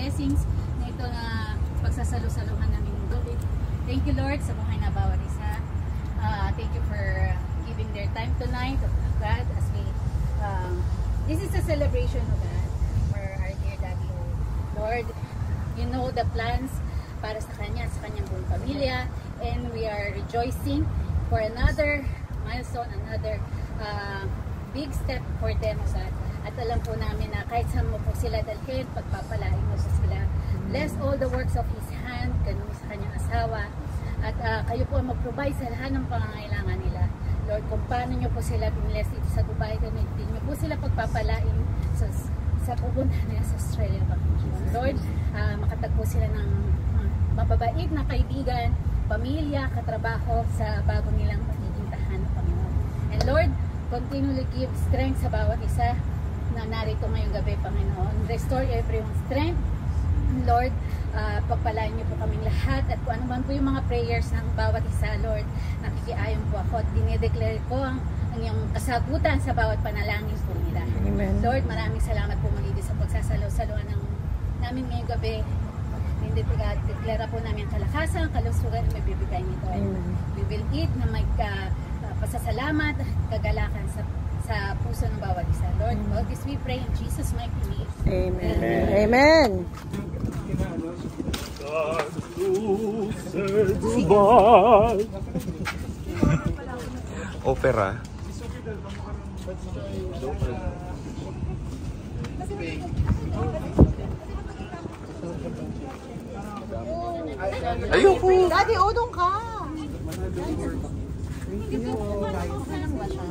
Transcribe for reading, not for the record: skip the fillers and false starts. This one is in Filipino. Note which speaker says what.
Speaker 1: blessings na ito na pagsasalo-saluhan namin ng gabi. Thank you, Lord, sa buhay na bawat isa. Thank you for giving their time tonight, God, as we this is a celebration of God for our dear Daddy. Lord, you know the plans para sa kanya, sa kanyang buong pamilya, and we are rejoicing for another milestone, another big step for them, God. At alam po namin na kahit saan mo po sila dalhin, pagpapalain mo sa sila. Bless all the works of His hand, ganun sa kanyang asawa. At kayo po mag-provide sa lahat ng pangangailangan nila. Lord, kung paano nyo po sila pinless dito sa Dubai, ganun din nyo po sila pagpapalain sa pupunta nila sa Australia, Panginoon. Lord, makatagpo sila ng mababait na kaibigan, pamilya, katrabaho sa bago nilang magiging tahanan, Panginoon. And Lord, continually give strength sa bawat isa na narito ngayong gabi, Panginoon. Restore everyone's strength. Lord, pagpalain niyo po kaming lahat at kung ano man po yung mga prayers ng bawat isa, Lord, nakikiayon po ako at dinideclare ko ang iyong kasagutan sa bawat panalangin po nila.
Speaker 2: Amen.
Speaker 1: Lord, maraming salamat po muli sa pagsasalo-saluhan namin ngayong gabi. Declare po namin ang kalakasan, kalusugan na may bibigay nito.
Speaker 2: Amen.
Speaker 1: We will eat na may pasasalamat at kagalakan sa puso ng bawat isa. Lord, all this we pray in Jesus' mighty name.
Speaker 2: Amen. Amen.
Speaker 3: Opera. Ayoko.
Speaker 2: Daddy, odong ka.
Speaker 1: Hindi po, ano ba siya?